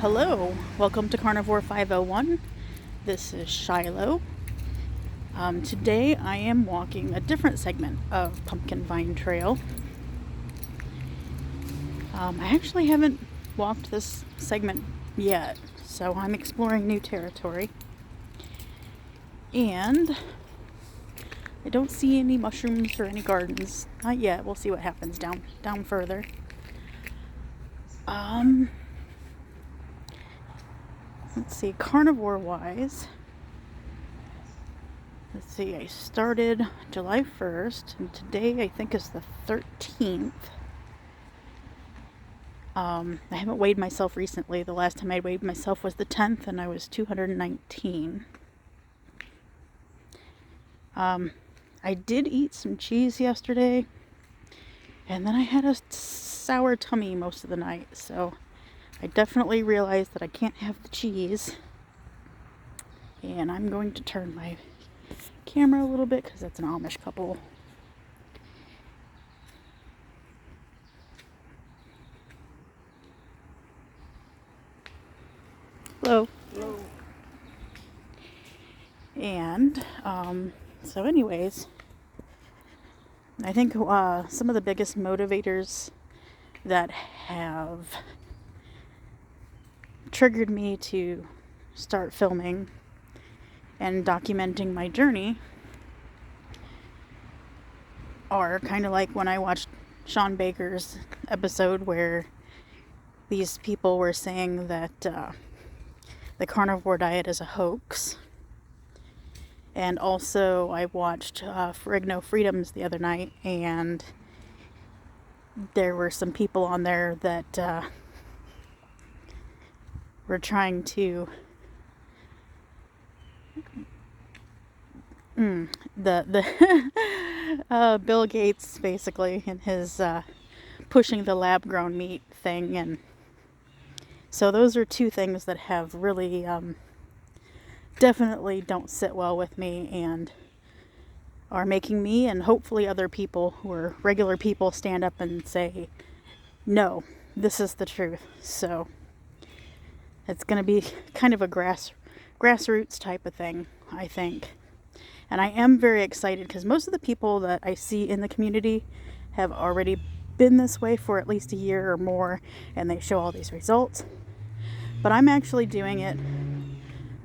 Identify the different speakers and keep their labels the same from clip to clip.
Speaker 1: Hello, welcome to Carnivore 501. This is Shiloh. Today I am walking a different segment of Pumpkin Vine Trail. I actually haven't walked this segment yet, so I'm exploring new territory. And I don't see any mushrooms or any gardens. Not yet. We'll see what happens down further. Let's see, carnivore-wise. Let's see, I started July 1st, and today I think is the 13th. I haven't weighed myself recently. The last time I weighed myself was the 10th, and I was 219. I did eat some cheese yesterday, and then I had a sour tummy most of the night, so I definitely realized that I can't have the cheese. And I'm going to turn my camera a little bit because that's an Amish couple. Hello.
Speaker 2: Hello.
Speaker 1: And so anyways, I think some of the biggest motivators that have triggered me to start filming and documenting my journey are kind of like when I watched Sean Baker's episode where these people were saying that the carnivore diet is a hoax. And also I watched Frigno Freedoms the other night, and there were some people on there that were trying to Bill Gates basically in his pushing the lab grown meat thing. And so those are two things that have really definitely don't sit well with me and are making me and hopefully other people who are regular people stand up and say, no, this is the truth. So it's going to be kind of a grassroots type of thing, I think. And I am very excited because most of the people that I see in the community have already been this way for at least a year or more, and they show all these results. But I'm actually doing it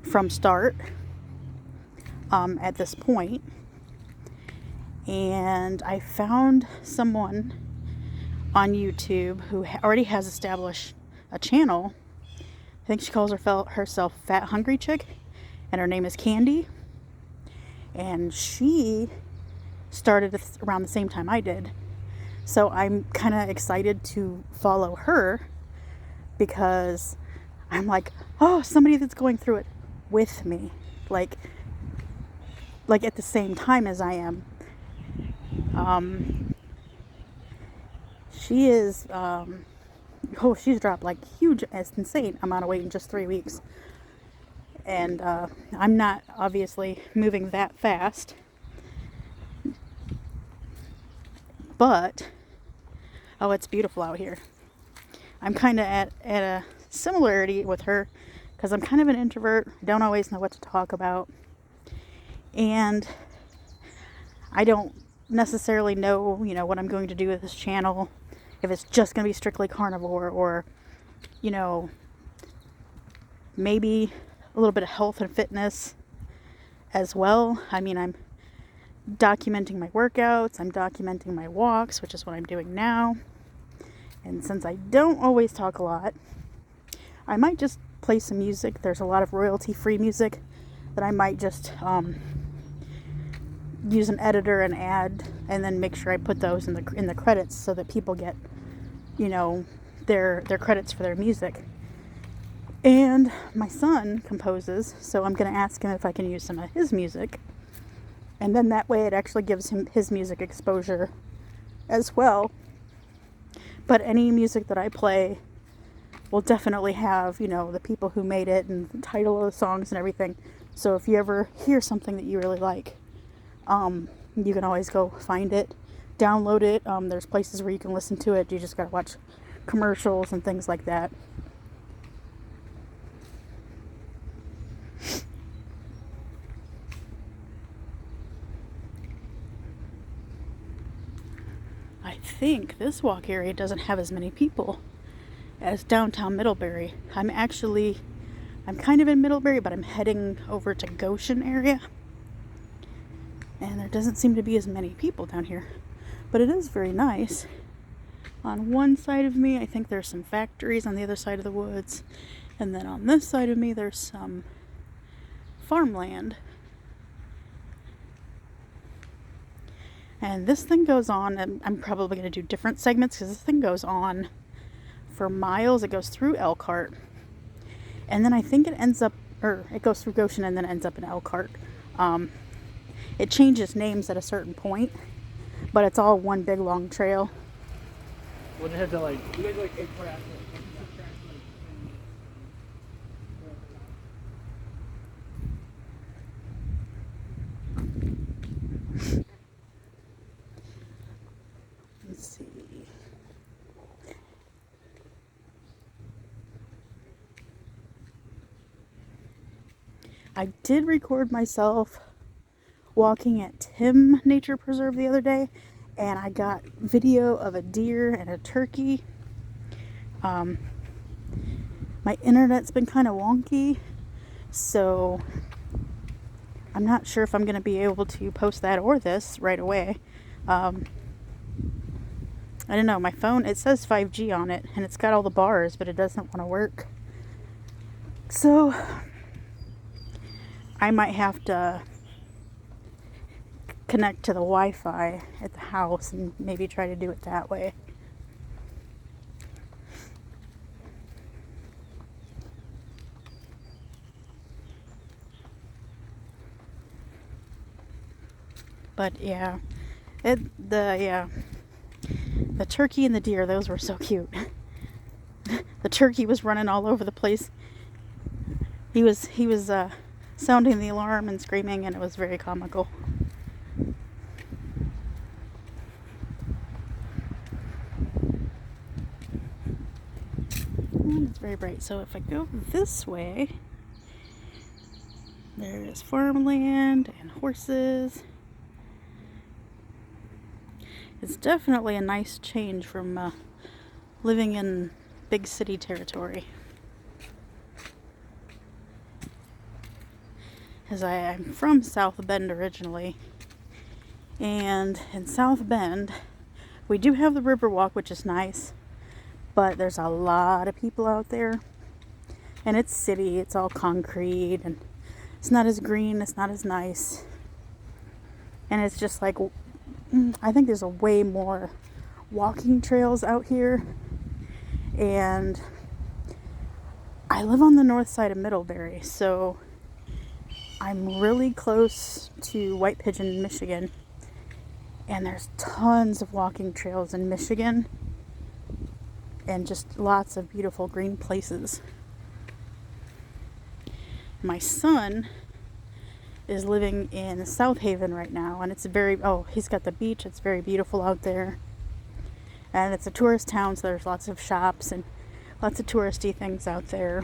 Speaker 1: from start at this point. And I found someone on YouTube who already has established a channel. I think she calls herself Fat Hungry Chick, and her name is Candy. And she started around the same time I did. So I'm kind of excited to follow her because I'm like, oh, somebody that's going through it with me. Like at the same time as I am. She is, she's dropped like huge, it's insane amount of weight in just 3 weeks. And I'm not obviously moving that fast. But, oh, it's beautiful out here. I'm kind of at a similarity with her because I'm kind of an introvert. Don't always know what to talk about. And I don't necessarily know, what I'm going to do with this channel. If it's just going to be strictly carnivore or, maybe a little bit of health and fitness as well. I mean, I'm documenting my workouts. I'm documenting my walks, which is what I'm doing now. And since I don't always talk a lot, I might just play some music. There's a lot of royalty-free music that I might just use an editor and add, and then make sure I put those in the credits so that people get, their credits for their music. And my son composes, so I'm going to ask him if I can use some of his music. And then that way it actually gives him his music exposure as well. But any music that I play will definitely have, the people who made it and the title of the songs and everything. So if you ever hear something that you really like, you can always go find it, download it. There's places where you can listen to it. You just got to watch commercials and things like that. think this walk area doesn't have as many people as downtown Middlebury. I'm kind of in Middlebury, but I'm heading over to Goshen area. And there doesn't seem to be as many people down here. But it is very nice. On one side of me, I think there's some factories on the other side of the woods. And then on this side of me, there's some farmland. And this thing goes on, and I'm probably going to do different segments because this thing goes on for miles. It goes through Elkhart. And then I think it goes through Goshen and then ends up in Elkhart. It changes names at a certain point, but it's all one big long trail.
Speaker 2: Would it have to like, you guys like
Speaker 1: Let's see. I did record myself walking at Tim Nature Preserve the other day, and I got video of a deer and a turkey. My internet's been kind of wonky, so I'm not sure if I'm going to be able to post that or this right away. I don't know, my phone, it says 5G on it, and it's got all the bars, but it doesn't want to work. So I might have to connect to the Wi-Fi at the house and maybe try to do it that way. But yeah, the turkey and the deer, those were so cute. The turkey was running all over the place. He was sounding the alarm and screaming, and it was very comical. And it's very bright. So if I go this way, there's farmland and horses. It's definitely a nice change from living in big city territory. As I'm from South Bend originally, and in South Bend we do have the Riverwalk, which is nice, but there's a lot of people out there, and it's city, it's all concrete, and it's not as green, it's not as nice, and it's just like, I think there's a way more walking trails out here. And I live on the north side of Middlebury, so I'm really close to White Pigeon, Michigan, and there's tons of walking trails in Michigan and just lots of beautiful green places. My son is living in South Haven right now, and it's he's got the beach, it's very beautiful out there, and it's a tourist town, so there's lots of shops and lots of touristy things out there.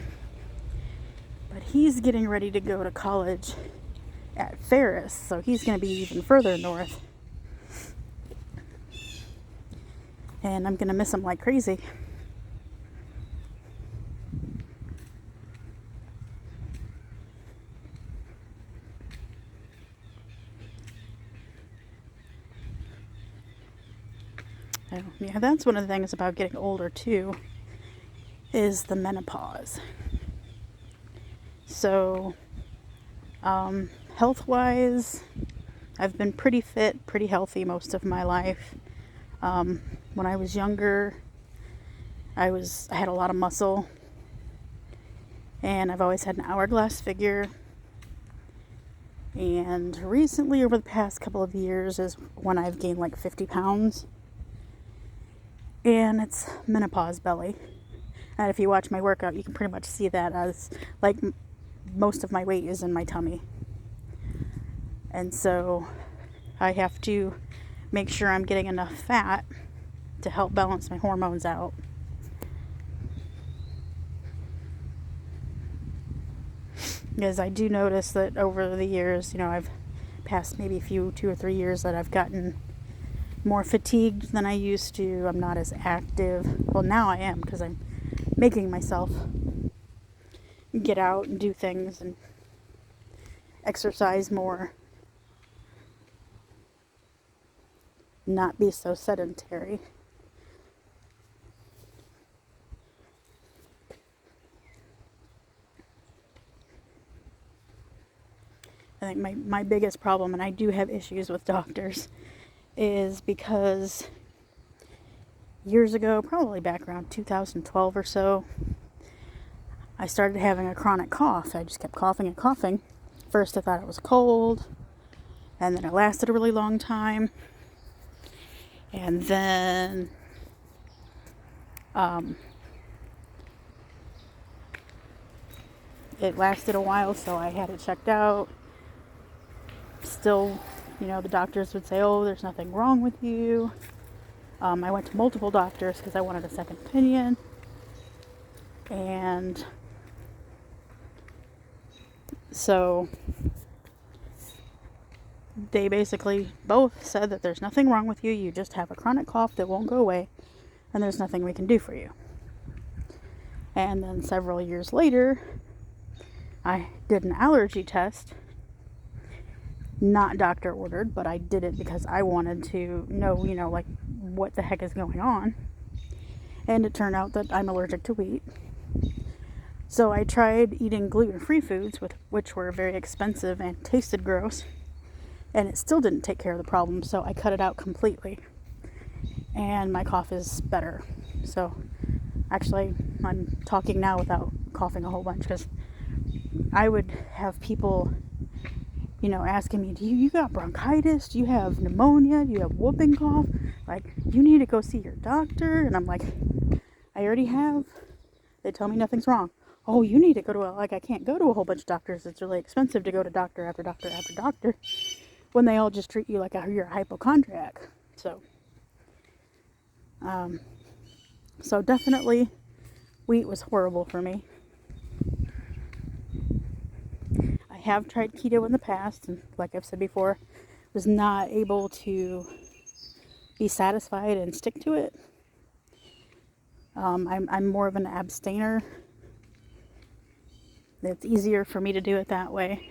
Speaker 1: But he's getting ready to go to college at Ferris, so he's going to be even further north, and I'm going to miss him like crazy. Yeah, that's one of the things about getting older too, is the menopause. So, health-wise, I've been pretty fit, pretty healthy most of my life. When I was younger, I had a lot of muscle, and I've always had an hourglass figure. And recently, over the past couple of years, is when I've gained like 50 pounds. And it's menopause belly. And if you watch my workout, you can pretty much see that, as like most of my weight is in my tummy. And so I have to make sure I'm getting enough fat to help balance my hormones out. Because I do notice that over the years, I've passed maybe 2 or 3 years that I've gotten more fatigued than I used to. I'm not as active. Well, now I am, because I'm making myself get out and do things and exercise more, not be so sedentary. I think my biggest problem, and I do have issues with doctors, is because years ago, probably back around 2012 or so, I started having a chronic cough. I just kept coughing and coughing. First I thought it was a cold, and then it lasted a really long time. And then it lasted a while, so I had it checked out. Still, the doctors would say, oh, there's nothing wrong with you. I went to multiple doctors because I wanted a second opinion. And so they basically both said that there's nothing wrong with you. You just have a chronic cough that won't go away, and there's nothing we can do for you. And then several years later, I did an allergy test. Not doctor ordered, but I did it because I wanted to know, like, what the heck is going on. And it turned out that I'm allergic to wheat. So I tried eating gluten-free foods, which were very expensive and tasted gross. And it still didn't take care of the problem, so I cut it out completely. And my cough is better. So actually, I'm talking now without coughing a whole bunch, because I would have people asking me, you got bronchitis? Do you have pneumonia? Do you have whooping cough? Like, you need to go see your doctor. And I'm like, I already have. They tell me nothing's wrong. Oh, you need to go to I can't go to a whole bunch of doctors. It's really expensive to go to doctor after doctor after doctor when they all just treat you like you're a hypochondriac. So definitely wheat was horrible for me. I have tried keto in the past, and like I've said before, was not able to be satisfied and stick to it. I'm more of an abstainer. It's easier for me to do it that way.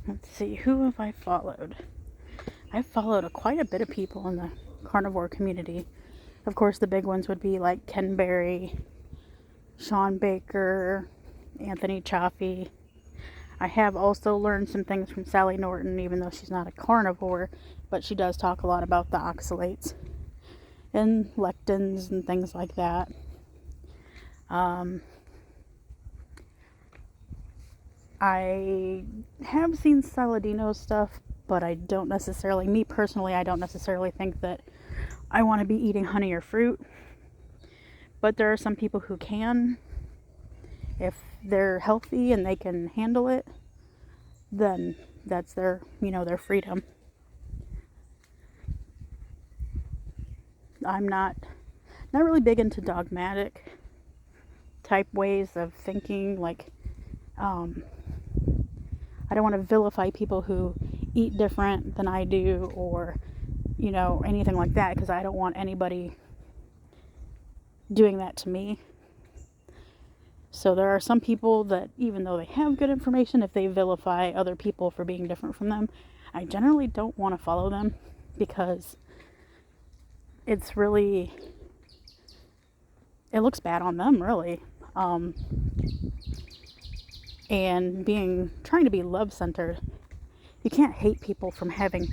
Speaker 1: Let's see, who have I followed? I've followed quite a bit of people in the carnivore community. Of course, the big ones would be like Ken Berry, Sean Baker, Anthony Chaffee. I have also learned some things from Sally Norton, even though she's not a carnivore, but she does talk a lot about the oxalates and lectins and things like that. I have seen Saladino's stuff, but I don't necessarily think that I want to be eating honey or fruit. But there are some people who can. If they're healthy and they can handle it, then that's their freedom. I'm not really big into dogmatic type ways of thinking, like, I don't want to vilify people who eat different than I do, or, anything like that, because I don't want anybody doing that to me. So there are some people that, even though they have good information, if they vilify other people for being different from them, I generally don't want to follow them, because it looks bad on them, really. And trying to be love-centered, you can't hate people from having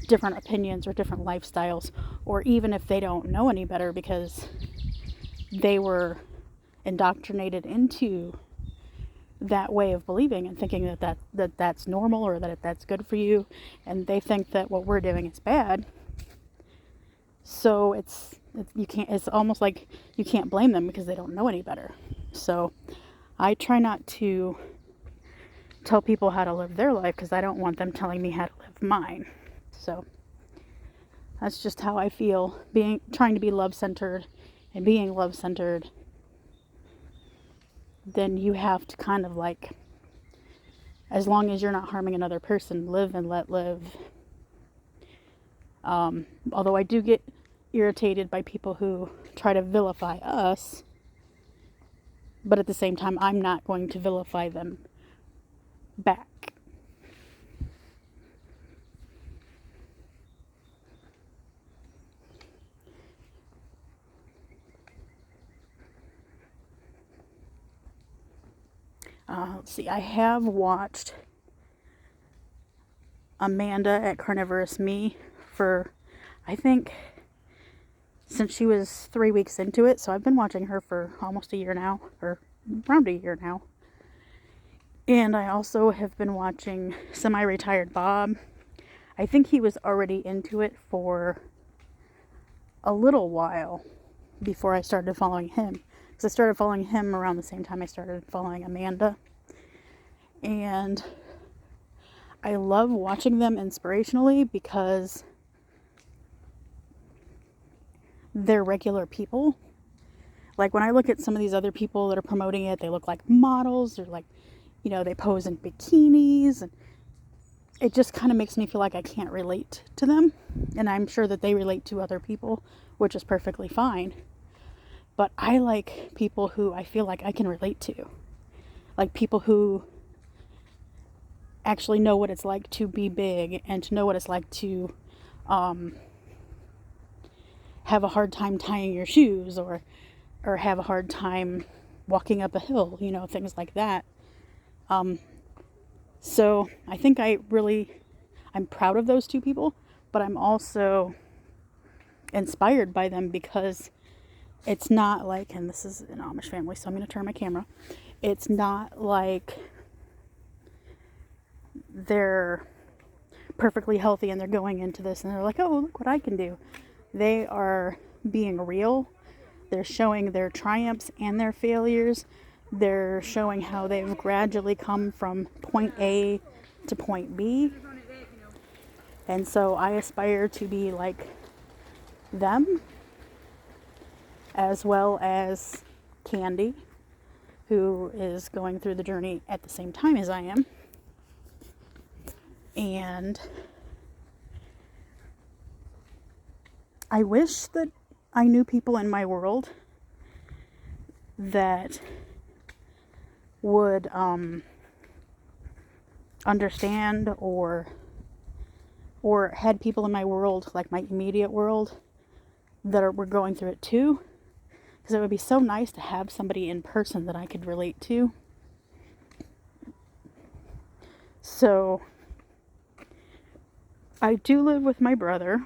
Speaker 1: different opinions or different lifestyles, or even if they don't know any better, because they were indoctrinated into that way of believing and thinking that's normal, or that that's good for you, and they think that what we're doing is bad. So it's almost like you can't blame them because they don't know any better. So I try not to tell people how to live their life because I don't want them telling me how to live mine. So that's just how I feel, trying to be love-centered and being love-centered. Then you have to kind of like, as long as you're not harming another person, live and let live. Although I do get irritated by people who try to vilify us, but at the same time, I'm not going to vilify them back. Let's see, I have watched Amanda at Carnivorous Me for, I think, since she was 3 weeks into it. So I've been watching her for almost a year now, or around a year now. And I also have been watching Semi-Retired Bob. I think he was already into it for a little while before I started following him. Because I started following him around the same time I started following Amanda. And I love watching them inspirationally because they're regular people. Like when I look at some of these other people that are promoting it, they look like models. They're like, you know, they pose in bikinis. And it just kind of makes me feel like I can't relate to them. And I'm sure that they relate to other people, which is perfectly fine. But I like people who I feel like I can relate to. Like people who actually know what it's like to be big and to know what it's like to have a hard time tying your shoes or have a hard time walking up a hill, you know, things like that. So I think I'm proud of those two people, but I'm also inspired by them because it's not like, and this is an Amish family, so I'm going to turn my camera. It's not like they're perfectly healthy and they're going into this and they're like, oh, look what I can do. They are being real. They're showing their triumphs and their failures. They're showing how they've gradually come from point A to point B. And so I aspire to be like them, as well as Candy, who is going through the journey at the same time as I am. And I wish that I knew people in my world that would understand or had people in my world, like my immediate world, that were going through it too. Because it would be so nice to have somebody in person that I could relate to. So I do live with my brother,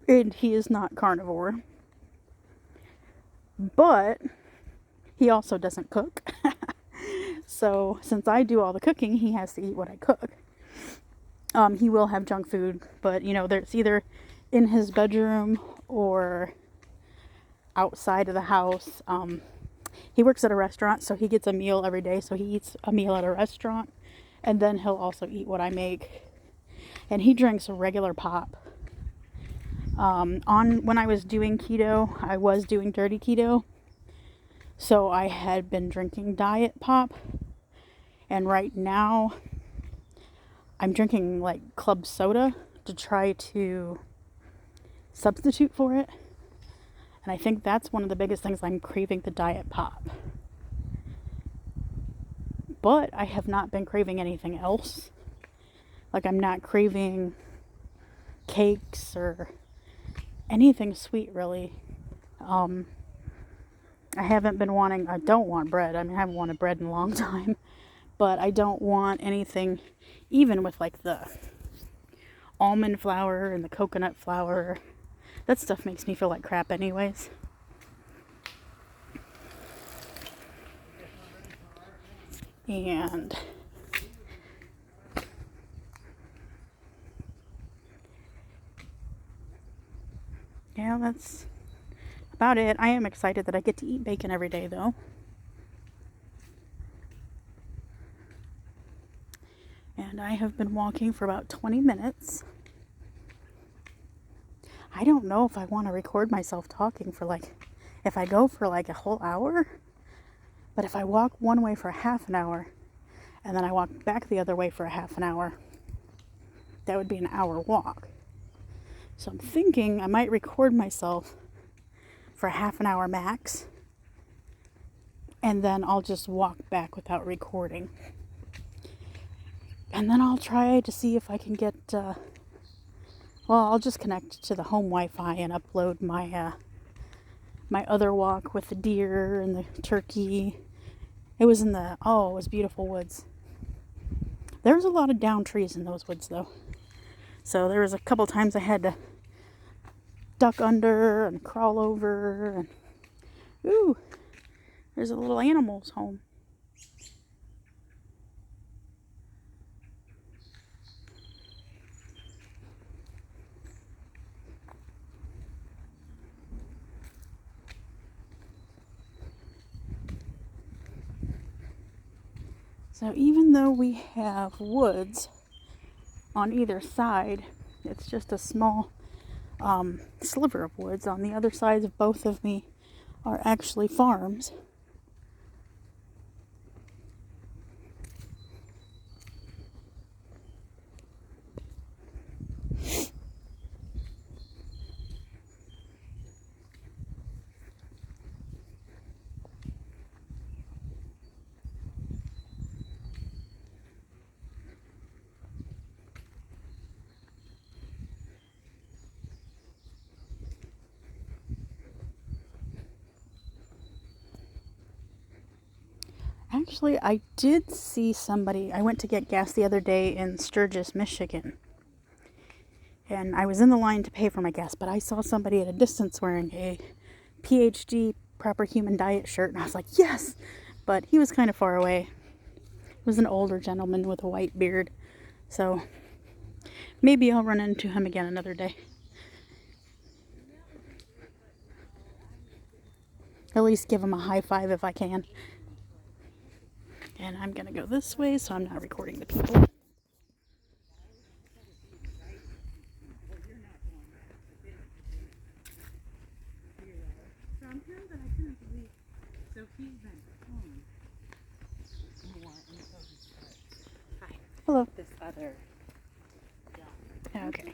Speaker 1: and he is not carnivore, but he also doesn't cook. So since I do all the cooking, he has to eat what I cook. He will have junk food, but you know, it's either in his bedroom or outside of the house. He works at a restaurant, so he gets a meal every day. So he eats a meal at a restaurant, and then he'll also eat what I make. And he drinks a regular pop. When I was doing keto, I was doing dirty keto. So I had been drinking diet pop. And right now, I'm drinking like club soda to try to substitute for it. And I think that's one of the biggest things. I'm craving the diet pop. But I have not been craving anything else. Like I'm not craving cakes or anything sweet really. I don't want bread. I mean, I haven't wanted bread in a long time. But I don't want anything, even with like the almond flour and the coconut flour. That stuff makes me feel like crap anyways. And yeah, that's about it. I am excited that I get to eat bacon every day though. I have been walking for about 20 minutes. I don't know if I want to record myself talking for if I go for a whole hour. But if I walk one way for half an hour and then I walk back the other way for a half an hour, that would be an hour walk. So I'm thinking I might record myself for half an hour max, and then I'll just walk back without recording. And then I'll try to see if I can get, I'll just connect to the home Wi-Fi and upload my my other walk with the deer and the turkey. It was it was beautiful woods. There was a lot of down trees in those woods though. So there was a couple times I had to duck under and crawl over and ooh, there's a little animal's home. So even though we have woods on either side, it's just a small sliver of woods. On the other sides of both of me are actually farms. Actually, I did see somebody. I went to get gas the other day in Sturgis, Michigan. And I was in the line to pay for my gas, but I saw somebody at a distance wearing a PhD Proper Human Diet shirt, and I was like, yes! But he was kind of far away. He was an older gentleman with a white beard. So maybe I'll run into him again another day. At least give him a high five if I can. And I'm going to go this way, so I'm not recording the people. Hi. Hello.
Speaker 3: This other.
Speaker 1: Okay.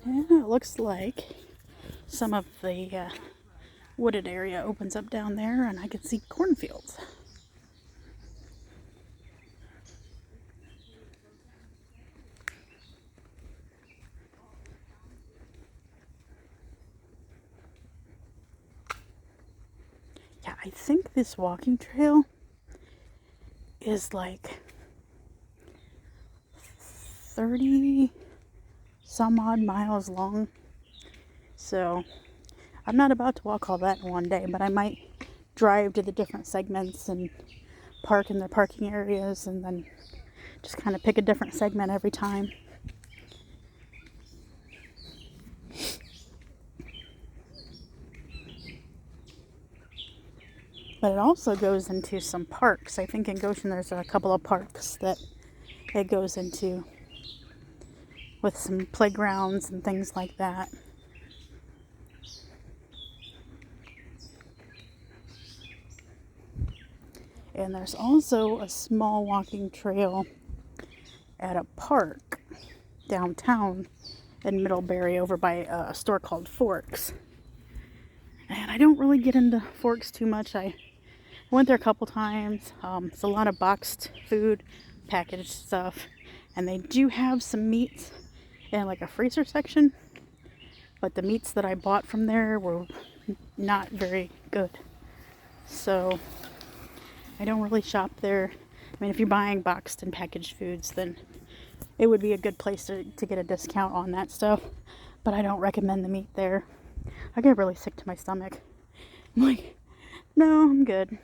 Speaker 1: And it looks like some of the wooded area opens up down there, and I can see cornfields. Yeah, I think this walking trail is 30 some odd miles long. So I'm not about to walk all that in one day, but I might drive to the different segments and park in the parking areas and then just kind of pick a different segment every time. But it also goes into some parks. I think in Goshen there's a couple of parks that it goes into with some playgrounds and things like that. And there's also a small walking trail at a park downtown in Middlebury over by a store called Forks. And I don't really get into Forks too much. I went there a couple times. It's a lot of boxed food, packaged stuff. And they do have some meats in a freezer section. But the meats that I bought from there were not very good. So I don't really shop there. I mean, if you're buying boxed and packaged foods, then it would be a good place to get a discount on that stuff. But I don't recommend the meat there. I get really sick to my stomach. I'm like, no, I'm good.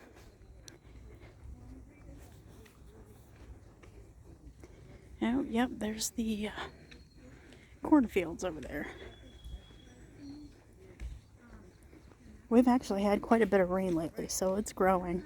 Speaker 1: Oh, yep, there's the cornfields over there. We've actually had quite a bit of rain lately, so it's growing.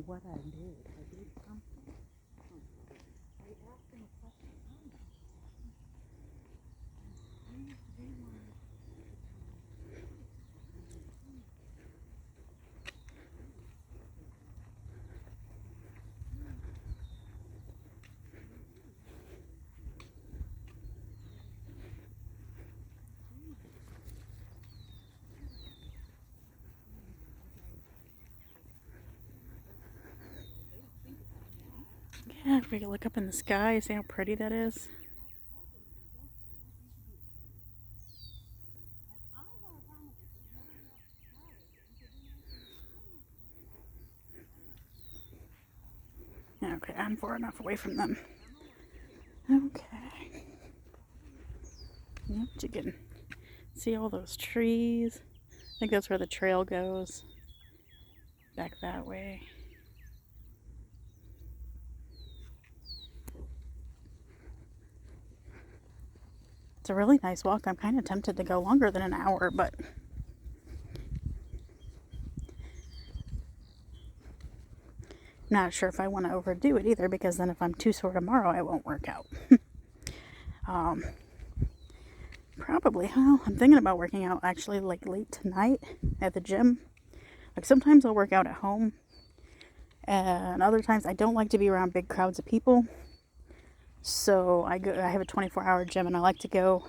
Speaker 1: what I did. I did something. I asked him a question. Yeah, if we could look up in the sky, see how pretty that is. Okay, I'm far enough away from them. Okay. Yep, you can see all those trees. I think that's where the trail goes. Back that way. It's a really nice walk. I'm kind of tempted to go longer than an hour, but not sure if I want to overdo it either, because then if I'm too sore tomorrow, I won't work out. Probably, well, I'm thinking about working out actually like late tonight at the gym. Like sometimes I'll work out at home, and other times I don't like to be around big crowds of people. So I have a 24-hour gym, and I like to go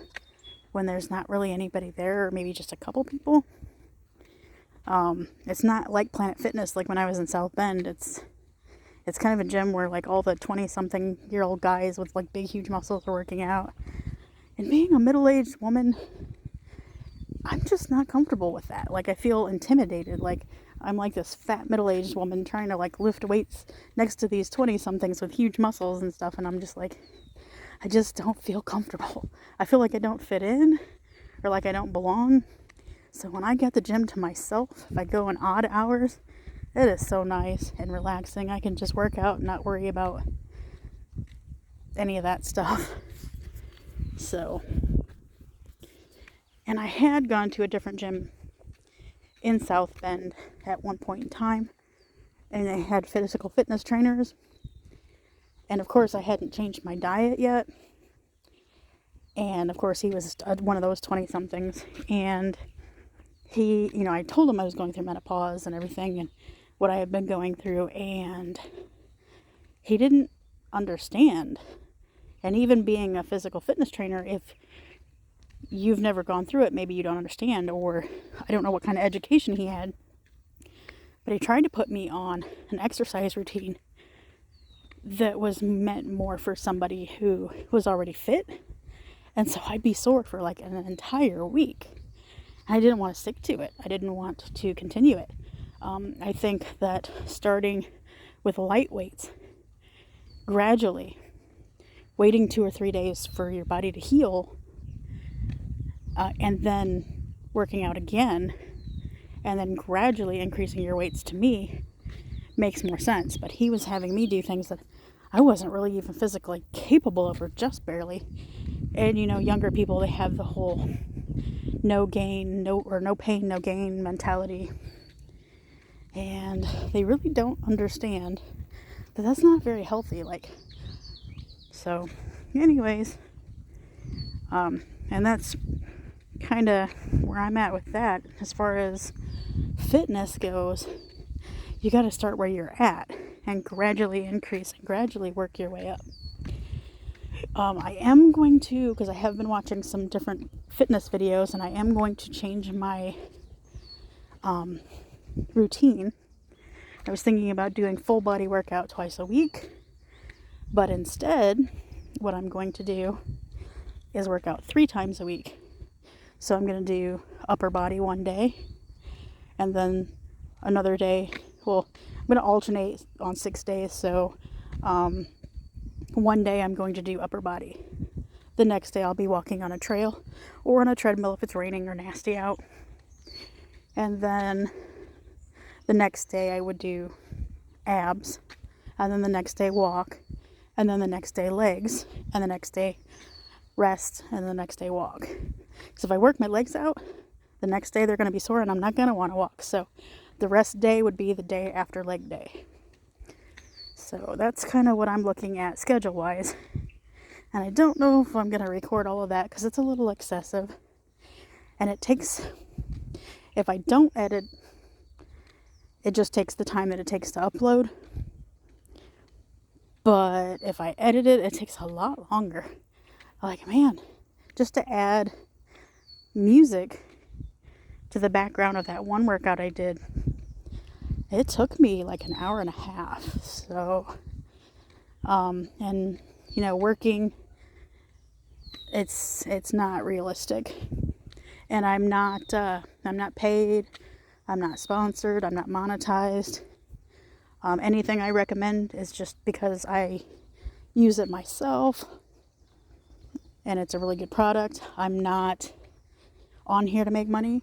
Speaker 1: when there's not really anybody there, or maybe just a couple people. It's not like Planet Fitness, like when I was in South Bend. It's kind of a gym where like all the 20-something-year-old guys with like big, huge muscles are working out. And being a middle-aged woman, I'm just not comfortable with that. Like I feel intimidated. Like I'm like this fat middle-aged woman trying to like lift weights next to these 20-somethings with huge muscles and stuff. And I'm just like, I just don't feel comfortable. I feel like I don't fit in, or like I don't belong. So when I get the gym to myself, if I go in odd hours, it is so nice and relaxing. I can just work out and not worry about any of that stuff. So, and I had gone to a different gym in South Bend at one point in time, and they had physical fitness trainers. And of course, I hadn't changed my diet yet. And of course, he was one of those 20-somethings. And he, I told him I was going through menopause and everything and what I had been going through. And he didn't understand. And even being a physical fitness trainer, if you've never gone through it, maybe you don't understand, or I don't know what kind of education he had. But he tried to put me on an exercise routine that was meant more for somebody who was already fit. And so I'd be sore for like an entire week. And I didn't want to stick to it. I didn't want to continue it. I think that starting with light weights, gradually, waiting 2 or 3 days for your body to heal, and then working out again, and then gradually increasing your weights, to me makes more sense. But he was having me do things that I wasn't really even physically capable of, or just barely. And younger people, they have the whole no pain, no gain mentality. And they really don't understand that that's not very healthy. So anyways, and that's kind of where I'm at with that. As far as fitness goes, you got to start where you're at and gradually increase and gradually work your way up. I am going to, because I have been watching some different fitness videos, and I am going to change my routine. I was thinking about doing full body workout twice a week, but instead, what I'm going to do is work out 3 times a week. So I'm going to do upper body one day, and then another day, well, I'm going to alternate on 6 days. So one day I'm going to do upper body. The next day I'll be walking on a trail or on a treadmill if it's raining or nasty out. And then the next day I would do abs, and then the next day walk, and then the next day legs, and the next day rest, and the next day walk. So if I work my legs out, the next day they're going to be sore and I'm not going to want to walk. So the rest day would be the day after leg day. So that's kind of what I'm looking at schedule-wise. And I don't know if I'm going to record all of that because it's a little excessive. And it takes, if I don't edit, it just takes the time that it takes to upload. But if I edit it, it takes a lot longer. Like, man, just to add music to the background of that one workout I did, it took me like an hour and a half. So, and you know, working, it's not realistic. And I'm not paid, I'm not sponsored, I'm not monetized. Anything I recommend is just because I use it myself and it's a really good product. I'm not on here to make money.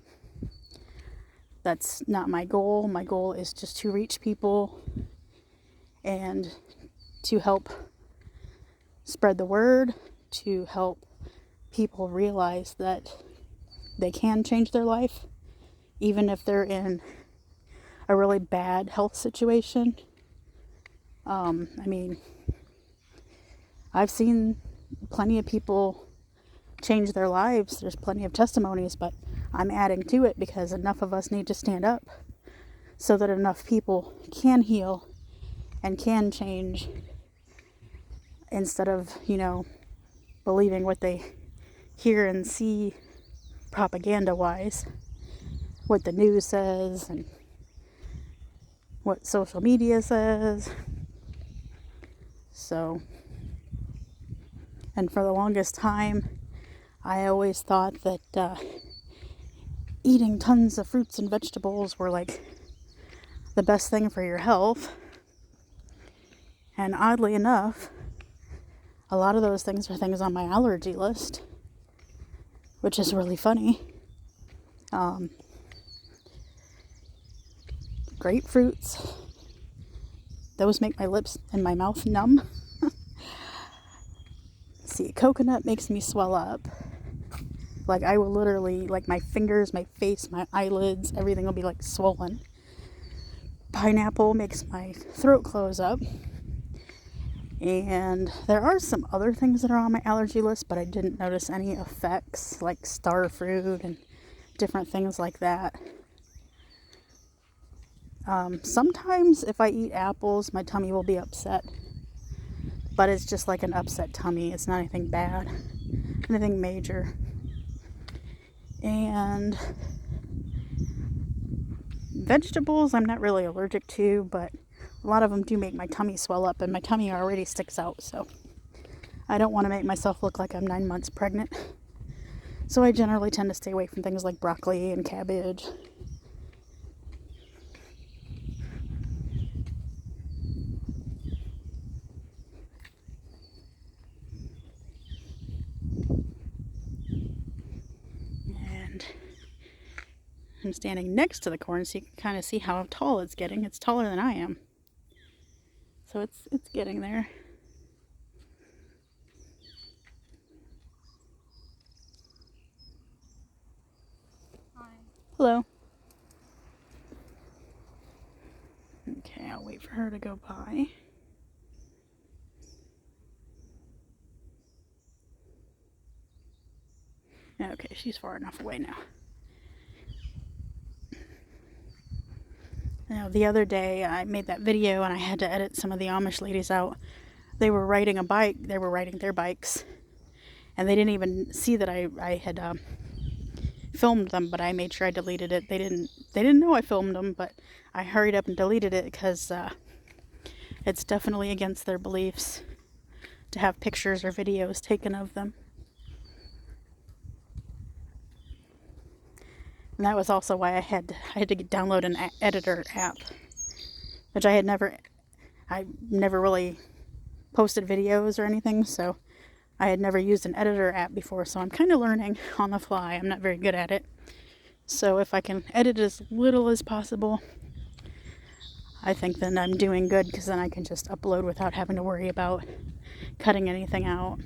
Speaker 1: That's not my goal. My goal is just to reach people and to help spread the word, to help people realize that they can change their life, even if they're in a really bad health situation. I mean, I've seen plenty of people change their lives. There's plenty of testimonies, but I'm adding to it because enough of us need to stand up so that enough people can heal and can change instead of, you know, believing what they hear and see propaganda-wise, what the news says and what social media says. So, and for the longest time, I always thought that eating tons of fruits and vegetables were like the best thing for your health. And oddly enough, a lot of those things are things on my allergy list, which is really funny. Grapefruits, those make my lips and my mouth numb. See, coconut makes me swell up. Like, I will literally, like, my fingers, my face, my eyelids, everything will be like swollen. Pineapple makes my throat close up. And there are some other things that are on my allergy list, but I didn't notice any effects, like star fruit and different things like that. Sometimes if I eat apples, my tummy will be upset. But it's just like an upset tummy. It's not anything bad, anything major. And vegetables I'm not really allergic to, but a lot of them do make my tummy swell up, and my tummy already sticks out, so I don't want to make myself look like I'm 9 months pregnant. So I generally tend to stay away from things like broccoli and cabbage. And I'm standing next to the corn so you can kind of see how tall it's getting. It's taller than I am. So it's getting there.
Speaker 3: Hi.
Speaker 1: Hello. Okay, I'll wait for her to go by. Okay, she's far enough away now. Now, the other day I made that video and I had to edit some of the Amish ladies out. They were riding a bike, they were riding their bikes, and they didn't even see that I had filmed them, but I made sure I deleted it. They didn't know I filmed them, but I hurried up and deleted it because it's definitely against their beliefs to have pictures or videos taken of them. And that was also why I had to download an editor app, which I never really posted videos or anything, so I had never used an editor app before, so I'm kind of learning on the fly. I'm not very good at it. So if I can edit as little as possible, I think then I'm doing good, because then I can just upload without having to worry about cutting anything out.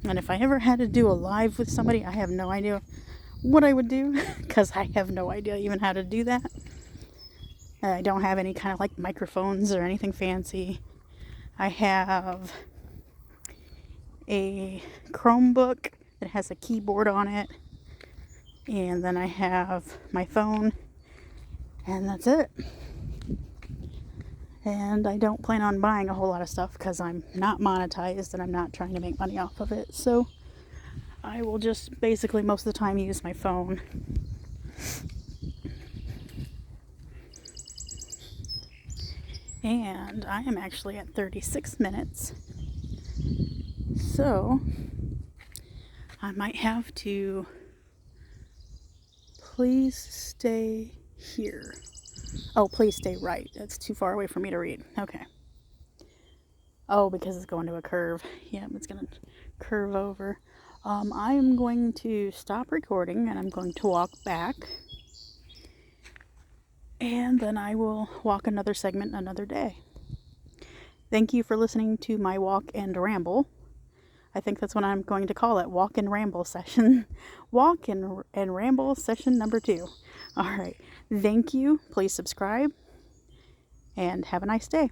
Speaker 1: And if I ever had to do a live with somebody, I have no idea what I would do because I have no idea even how to do that. I don't have any kind of like microphones or anything fancy. I have a Chromebook that has a keyboard on it, and then I have my phone, and that's it. And I don't plan on buying a whole lot of stuff because I'm not monetized and I'm not trying to make money off of it. So I will just basically most of the time use my phone. And I am actually at 36 minutes. So I might have to please stay here. Oh, please stay right. That's too far away for me to read. Okay. Oh, because it's going to a curve. Yeah, it's going to curve over. I am going to stop recording and I'm going to walk back. And then I will walk another segment another day. Thank you for listening to my walk and ramble. I think that's what I'm going to call it. Walk and ramble session. Walk and ramble session number 2. All right. Thank you. Please subscribe and have a nice day.